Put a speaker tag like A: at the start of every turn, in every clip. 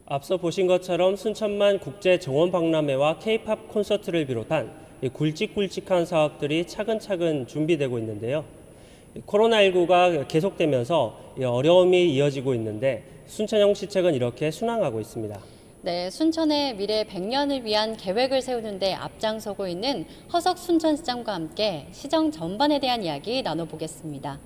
A: 앞서 보신 것처럼 순천만 국제정원박람회와 K-팝 콘서트를 비롯한 굵직굵직한 사업들이 차근차근 준비되고 있는데요. 코로나19가 계속되면서 어려움이 이어지고 있는데 순천형 시책은 이렇게 순항하고 있습니다.
B: 네, 순천의 미래 100년을 위한 계획을 세우는 데 앞장서고 있는 허석 순천시장과 함께 시정 전반에 대한 이야기 나눠보겠습니다.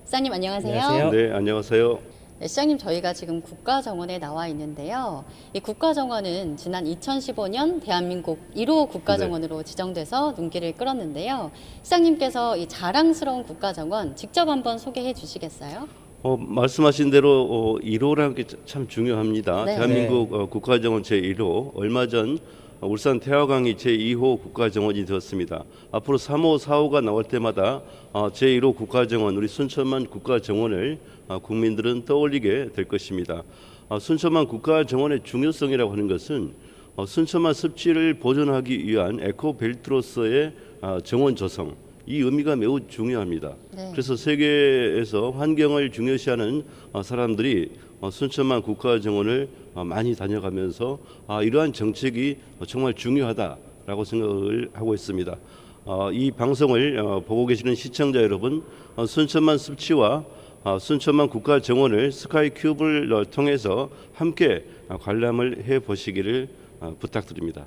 B: 시장님 안녕하세요.
A: 안녕하세요.
C: 네, 안녕하세요.
B: 네, 시장님 저희가 지금 국가정원에 나와 있는데요. 이 국가정원은 지난 2015년 대한민국 1호 국가정원으로 지정돼서 눈길을 끌었는데요. 시장님께서 이 자랑스러운 국가정원 직접 한번 소개해 주시겠어요?
C: 말씀하신 대로 1호라는 게 참 중요합니다.
B: 네.
C: 대한민국 국가정원 제1호, 얼마 전 울산 태화강이 제2호 국가정원이 되었습니다. 앞으로 3호, 4호가 나올 때마다 제1호 국가정원, 우리 순천만 국가정원을 국민들은 떠올리게 될 것입니다. 순천만 국가정원의 중요성이라고 하는 것은 순천만 습지를 보존하기 위한 에코벨트로서의 정원 조성, 이 의미가 매우 중요합니다.
B: 네.
C: 그래서 세계에서 환경을 중요시하는 사람들이 순천만 국가정원을 많이 다녀가면서 이러한 정책이 정말 중요하다라고 생각을 하고 있습니다. 이 방송을 보고 계시는 시청자 여러분, 순천만 습지와 순천만 국가정원을 스카이큐브를 통해서 함께 관람을 해보시기를 부탁드립니다.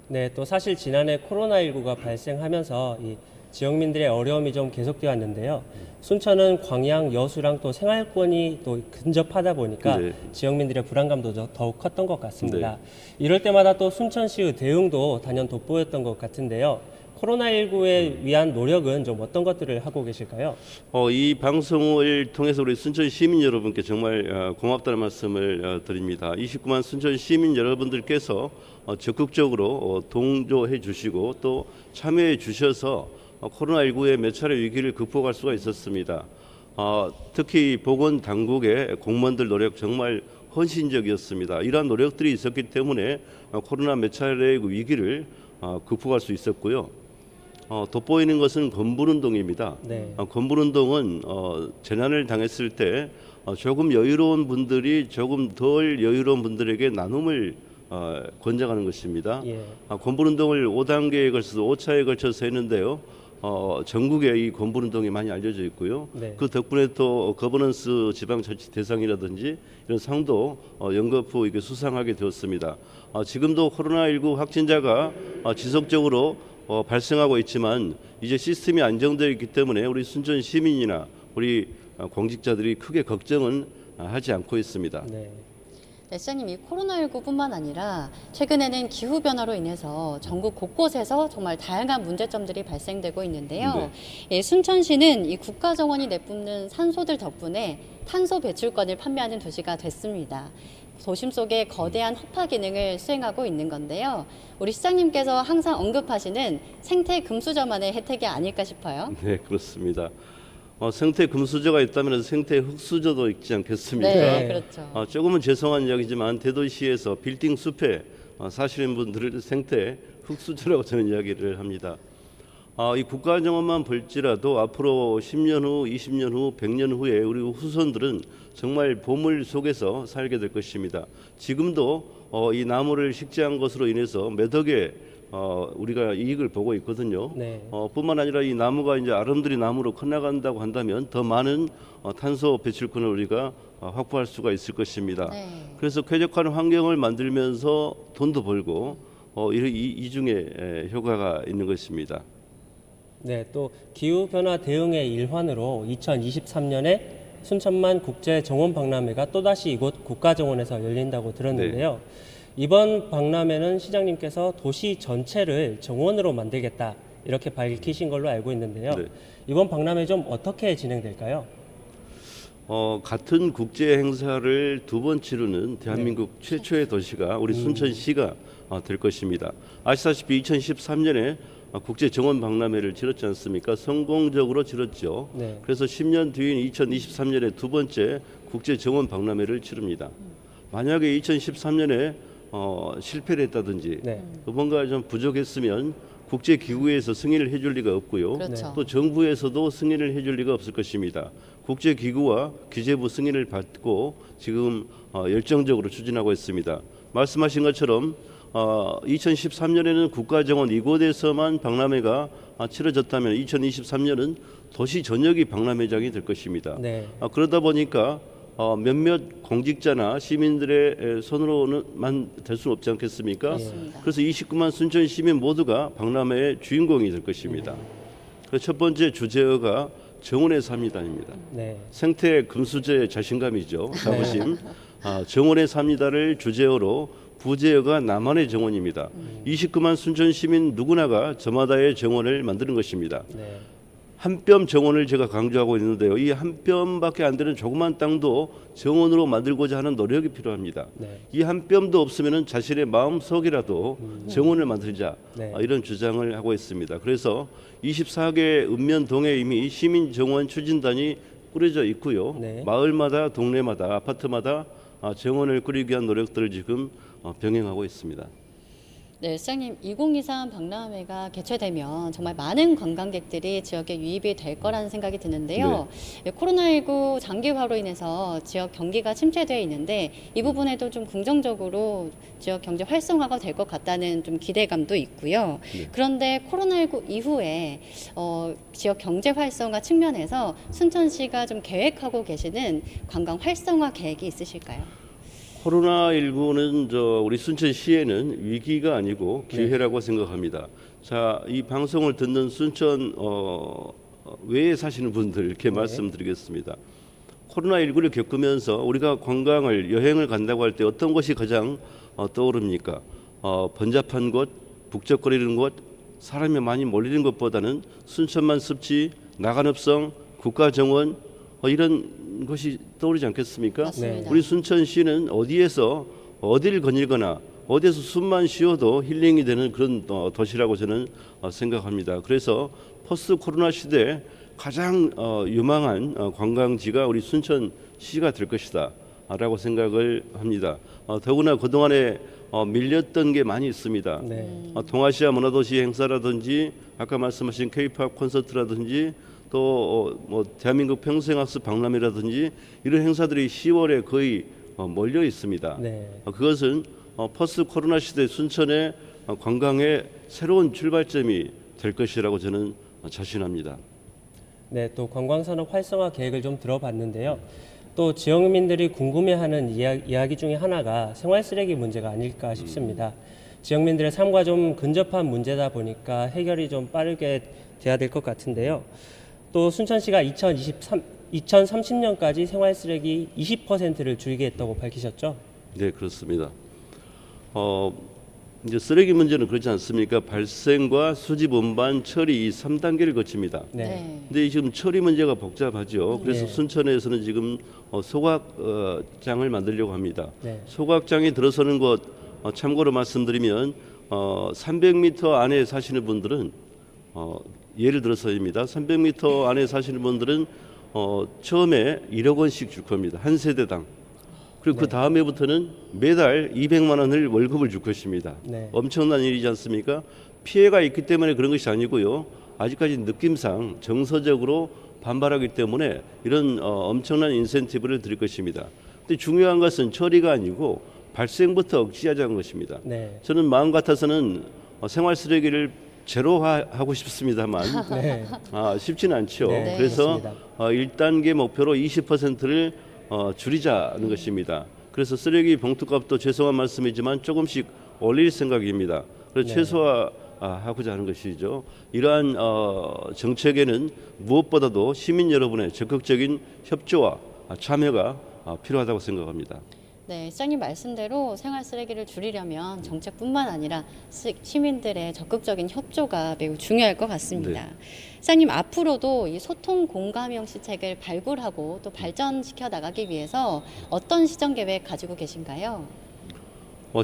A: 네, 또 사실 지난해 코로나19가 발생하면서 이 지역민들의 어려움이 좀 계속되어 왔는데요. 순천은 광양, 여수랑 또 생활권이 또 근접하다 보니까
C: 네.
A: 지역민들의 불안감도 더욱 컸던 것 같습니다. 이럴 때마다 또 순천시의 대응도 단연 돋보였던 것 같은데요. 코로나19에 위한 노력은 좀 어떤 것들을 하고 계실까요?
C: 이 방송을 통해서 우리 순천 시민 여러분께 정말 고맙다는 말씀을 드립니다. 29만 순천 시민 여러분들께서 적극적으로 동조해 주시고 또 참여해 주셔서 코로나19의 몇 차례 위기를 극복할 수가 있었습니다. 특히 보건당국의 공무원들 노력 정말 헌신적이었습니다. 이러한 노력들이 있었기 때문에 코로나 몇 차례의 위기를 극복할 수 있었고요. 돋보이는 것은 건불운동입니다.
A: 네.
C: 건불운동은 재난을 당했을 때 조금 여유로운 분들이 조금 덜 여유로운 분들에게 나눔을 권장하는 것입니다.
A: 예.
C: 건불운동을 5단계에 걸쳐서 5차에 걸쳐서 했는데요. 전국에 이 건불운동이 많이 알려져 있고요.
A: 네.
C: 그 덕분에 또 거버넌스 지방자치 대상이라든지 이런 상도 연거푸 이게 수상하게 되었습니다. 지금도 코로나19 확진자가 지속적으로 발생하고 있지만 이제 시스템이 안정되어 있기 때문에 우리 순천 시민이나 우리 공직자들이 크게 걱정은 하지 않고 있습니다.
A: 네.
B: 네, 시장님 이 코로나19뿐만 아니라 최근에는 기후변화로 인해서 전국 곳곳에서 정말 다양한 문제점들이 발생되고 있는데요. 순천시는 이 국가정원이 내뿜는 산소들 덕분에 탄소 배출권을 판매하는 도시가 됐습니다. 도심 속에 거대한 허파 기능을 수행하고 있는 건데요. 우리 시장님께서 항상 언급하시는 생태 금수저만의 혜택이 아닐까 싶어요.
C: 네, 그렇습니다. 생태 금수저가 있다면 생태 흙수저도 있지 않겠습니까?
B: 네, 그렇죠.
C: 조금은 죄송한 이야기지만 대도시에서 빌딩 숲에 사시는 분들을 생태 흙수저라고 저는 이야기를 합니다. 이 국가정원만 볼지라도 앞으로 10년 후, 20년 후, 100년 후에 우리 후손들은 정말 보물 속에서 살게 될 것입니다. 지금도 이 나무를 식재한 것으로 인해서 몇 억의 우리가 이익을 보고 있거든요.
A: 네.
C: 뿐만 아니라 이 나무가 이제 아름드리 나무로 커나간다고 한다면 더 많은 탄소 배출권을 우리가 확보할 수가 있을 것입니다.
B: 네.
C: 그래서 쾌적한 환경을 만들면서 돈도 벌고 이 중에 효과가 있는 것입니다.
A: 네, 또 기후변화 대응의 일환으로 2023년에 순천만 국제정원박람회가 또다시 이곳 국가정원에서 열린다고 들었는데요. 이번 박람회는 시장님께서 도시 전체를 정원으로 만들겠다 이렇게 밝히신 걸로 알고 있는데요.
C: 네.
A: 이번 박람회 좀 어떻게 진행될까요?
C: 같은 국제 행사를 두 번 치르는 대한민국 최초의 도시가 우리 순천시가 될 것입니다. 아시다시피 2013년에 국제 정원 박람회를 치렀지 않습니까? 성공적으로 치렀죠.
A: 네.
C: 그래서 10년 뒤인 2023년에 두 번째 국제 정원 박람회를 치릅니다. 만약에 2013년에 실패를 했다든지
A: 네.
C: 뭔가 좀 부족했으면 국제 기구에서 승인을 해줄 리가 없고요.
B: 그렇죠.
C: 또 정부에서도 승인을 해줄 리가 없을 것입니다. 국제기구와 기재부 승인을 받고 지금 열정적으로 추진하고 있습니다. 말씀하신 것처럼 2013년에는 국가정원 이곳에서만 박람회가 치러졌다면 2023년은 도시 전역이 박람회장이 될 것입니다.
A: 네.
C: 그러다 보니까 몇몇 공직자나 시민들의 손으로만 될 수는 없지 않겠습니까?
B: 그렇습니다.
C: 그래서 29만 순천 시민 모두가 박람회의 주인공이 될 것입니다. 그래서 첫 번째 주제어가 정원의 삽니다입니다.
A: 네.
C: 생태 금수저의 자신감이죠. 자부심. 정원의 삽니다를 주제어로 부제어가 나만의 정원입니다. 29만 순천 시민 누구나가 저마다의 정원을 만드는 것입니다.
A: 네.
C: 한 뼘 정원을 제가 강조하고 있는데요. 이 한 뼘밖에 안 되는 조그만 땅도 정원으로 만들고자 하는 노력이 필요합니다.
A: 네.
C: 이 한 뼘도 없으면 자신의 마음 속이라도 정원을 만들자.
A: 네.
C: 이런 주장을 하고 있습니다. 그래서 24개 읍면동에 이미 시민 정원 추진단이 꾸려져 있고요.
A: 네.
C: 마을마다 동네마다 아파트마다 정원을 꾸리기 위한 노력들을 지금 병행하고 있습니다.
B: 네, 시장님 2023 박람회가 개최되면 정말 많은 관광객들이 지역에 유입이 될 거라는 생각이 드는데요. 코로나19 장기화로 인해서 지역 경기가 침체되어 있는데 이 부분에도 좀 긍정적으로 지역 경제 활성화가 될 것 같다는 좀 기대감도 있고요.
C: 네.
B: 그런데 코로나19 이후에 지역 경제 활성화 측면에서 순천시가 좀 계획하고 계시는 관광 활성화 계획이 있으실까요?
C: 코로나19는 우리 순천시에는 위기가 아니고 기회라고 생각합니다. 자, 이 방송을 듣는 순천 외에 사시는 분들 이렇게 말씀드리겠습니다. 코로나19를 겪으면서 우리가 관광을 여행을 간다고 할 때 어떤 것이 가장 떠오릅니까? 번잡한 곳, 북적거리는 곳, 사람이 많이 몰리는 것보다는 순천만 습지, 나간읍성, 국가정원 이런 것이 떠오르지 않겠습니까?
B: 맞습니다.
C: 우리 순천시는 어디에서 어디를 거닐거나 어디에서 숨만 쉬어도 힐링이 되는 그런 도시라고 저는 생각합니다. 그래서 포스트 코로나 시대에 가장 유망한 관광지가 우리 순천시가 될 것이다 라고 생각을 합니다. 더구나 그동안에 밀렸던 게 많이 있습니다.
A: 네.
C: 동아시아 문화도시 행사라든지 아까 말씀하신 K-팝 콘서트라든지 또 뭐 대한민국 평생학습 박람회라든지 이런 행사들이 10월에 거의 몰려 있습니다.
A: 네.
C: 그것은 포스트 코로나 시대 순천의 관광의 새로운 출발점이 될 것이라고 저는 자신합니다.
A: 네, 또 관광산업 활성화 계획을 좀 들어봤는데요. 또 지역민들이 궁금해하는 이야기 중에 하나가 생활 쓰레기 문제가 아닐까 싶습니다. 지역민들의 삶과 좀 근접한 문제다 보니까 해결이 좀 빠르게 돼야 될 것 같은데요. 또 순천시가 2030년까지 생활 쓰레기 20%를 줄이겠다고 밝히셨죠?
C: 네, 그렇습니다. 이제 쓰레기 문제는 그렇지 않습니까? 발생과 수집, 운반, 처리 이 3단계를 거칩니다.
A: 네.
C: 근데 지금 처리 문제가 복잡하죠. 그래서
A: 네.
C: 순천에서는 지금 소각장을 만들려고 합니다.
A: 네.
C: 소각장이 들어서는 곳 참고로 말씀드리면 300m 안에 사시는 분들은 예를 들어서입니다. 300m 안에 사시는 분들은 처음에 1억 원씩 줄 겁니다. 한 세대당. 그리고 그 다음에부터는 매달 200만 원을 월급을 줄 것입니다.
A: 네.
C: 엄청난 일이지 않습니까? 피해가 있기 때문에 그런 것이 아니고요. 아직까지 느낌상 정서적으로 반발하기 때문에 이런 엄청난 인센티브를 드릴 것입니다. 근데 중요한 것은 처리가 아니고 발생부터 억제하자는 것입니다.
A: 네.
C: 저는 마음 같아서는 생활 쓰레기를 제로화하고 싶습니다만
A: 네.
C: 쉽지는 않죠.
A: 네,
C: 그래서
A: 그렇습니다.
C: 1단계 목표로 20%를 줄이자는 것입니다. 그래서 쓰레기 봉투값도 죄송한 말씀이지만 조금씩 올릴 생각입니다. 그래서
A: 네.
C: 최소화하고자 하는 것이죠. 이러한 정책에는 무엇보다도 시민 여러분의 적극적인 협조와 참여가 필요하다고 생각합니다.
B: 네, 시장님 말씀대로 생활 쓰레기를 줄이려면 정책뿐만 아니라 시민들의 적극적인 협조가 매우 중요할 것 같습니다. 시장님 앞으로도 이 소통 공감 형식책을 발굴하고 또 발전시켜 나가기 위해서 어떤 시정 계획 가지고 계신가요?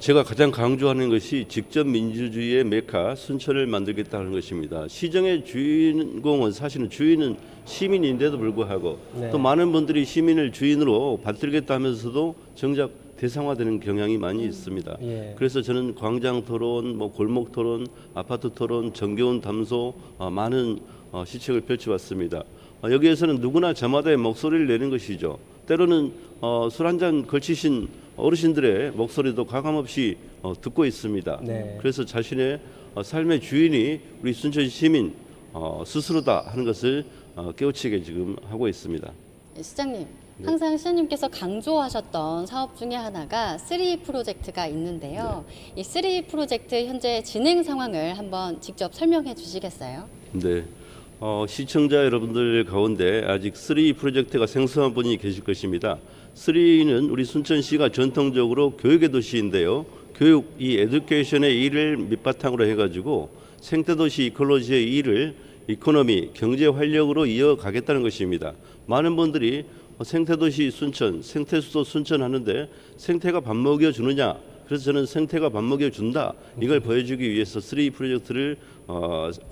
C: 제가 가장 강조하는 것이 직접 민주주의의 메카 순천을 만들겠다는 것입니다. 시정의 주인공은 사실은 주인은 시민인데도 불구하고
A: 네.
C: 또 많은 분들이 시민을 주인으로 받들겠다 하면서도 정작 대상화되는 경향이 많이 있습니다.
A: 예.
C: 그래서 저는 광장 토론, 골목 토론, 아파트 토론, 정겨운 담소 많은 시책을 펼쳐왔습니다. 여기에서는 누구나 저마다의 목소리를 내는 것이죠. 때로는 술 한 잔 걸치신 어르신들의 목소리도 가감없이 듣고 있습니다.
A: 네.
C: 그래서 자신의 삶의 주인이 우리 순천 시민 스스로다 하는 것을 깨우치게 지금 하고 있습니다.
B: 시장님, 항상 시장님께서 강조하셨던 사업 중에 하나가 3 프로젝트가 있는데요. 이 3 프로젝트 현재 진행 상황을 한번 직접 설명해 주시겠어요?
C: 네. 시청자 여러분들 가운데 아직 3 프로젝트가 생소한 분이 계실 것입니다. 3는 우리 순천시가 전통적으로 교육의 도시인데요. 교육, 이 에듀케이션의 일을 밑바탕으로 해가지고 생태도시 이콜로지의 일을 이코노미, 경제 활력으로 이어가겠다는 것입니다. 많은 분들이 생태도시 순천, 생태수도 순천 하는데 생태가 밥 먹여주느냐? 그래서 저는 생태가 밥 먹여준다. 이걸 보여주기 위해서 3 프로젝트를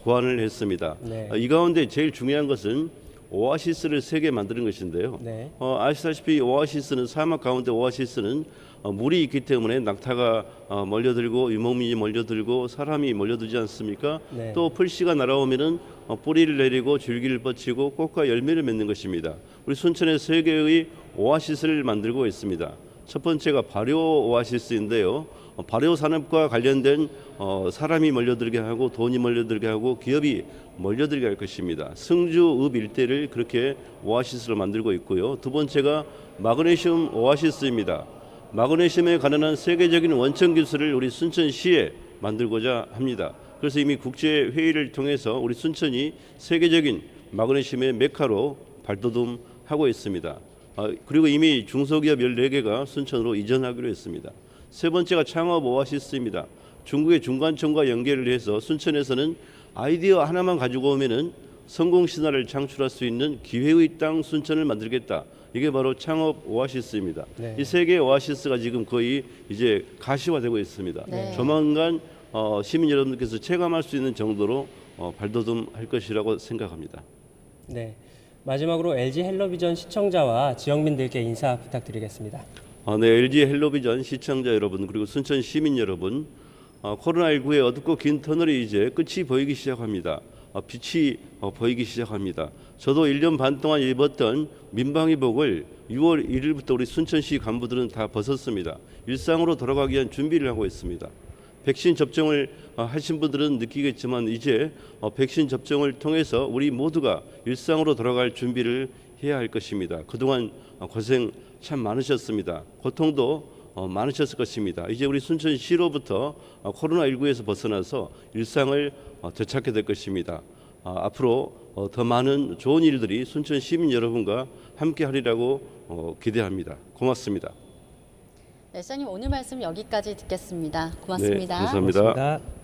C: 고안을 했습니다.
A: 네.
C: 이 가운데 제일 중요한 것은 오아시스를 3개 만드는 것인데요.
A: 네.
C: 아시다시피 오아시스는 사막 가운데 오아시스는 물이 있기 때문에 낙타가 몰려들고 유목민이 몰려들고 사람이 몰려들지 않습니까?
A: 네.
C: 또 풀씨가 날아오면은 뿌리를 내리고 줄기를 뻗치고 꽃과 열매를 맺는 것입니다. 우리 순천에 3개의 오아시스를 만들고 있습니다. 첫 번째가 발효 오아시스인데요. 발효 산업과 관련된 사람이 몰려들게 하고 돈이 몰려들게 하고 기업이 몰려들게 할 것입니다. 승주 읍 일대를 그렇게 오아시스로 만들고 있고요. 두 번째가 마그네슘 오아시스입니다. 마그네슘에 관한 세계적인 원천 기술을 우리 순천시에 만들고자 합니다. 그래서 이미 국제 회의를 통해서 우리 순천이 세계적인 마그네슘의 메카로 발돋움하고 있습니다. 그리고 이미 중소기업 14개가 순천으로 이전하기로 했습니다. 세 번째가 창업 오아시스입니다. 중국의 중간청과 연계를 해서 순천에서는 아이디어 하나만 가지고 오면은 성공 신화를 창출할 수 있는 기회의 땅 순천을 만들겠다. 이게 바로 창업 오아시스입니다.
A: 네.
C: 이 3개의 오아시스가 지금 거의 이제 가시화되고 있습니다.
B: 네.
C: 조만간 시민 여러분들께서 체감할 수 있는 정도로 발돋움할 것이라고 생각합니다.
A: 네. 마지막으로 LG 헬로비전 시청자와 지역민들께 인사 부탁드리겠습니다.
C: 네, LG 헬로비전 시청자 여러분 그리고 순천 시민 여러분, 코로나19의 어둡고 긴 터널이 이제 끝이 보이기 시작합니다. 빛이 보이기 시작합니다. 저도 1년 반 동안 입었던 민방위복을 6월 1일부터 우리 순천시 간부들은 다 벗었습니다. 일상으로 돌아가기 위한 준비를 하고 있습니다. 백신 접종을 하신 분들은 느끼겠지만 이제 백신 접종을 통해서 우리 모두가 일상으로 돌아갈 준비를 해야 할 것입니다. 그동안 고생 참 많으셨습니다. 고통도 많으셨을 것입니다. 이제 우리 순천시로부터 코로나19에서 벗어나서 일상을 되찾게 될 것입니다. 앞으로 더 많은 좋은 일들이 순천 시민 여러분과 함께 하리라고 기대합니다. 고맙습니다.
B: 네, 시장님 오늘 말씀 여기까지 듣겠습니다. 고맙습니다.
C: 네, 감사합니다.
A: 고맙습니다.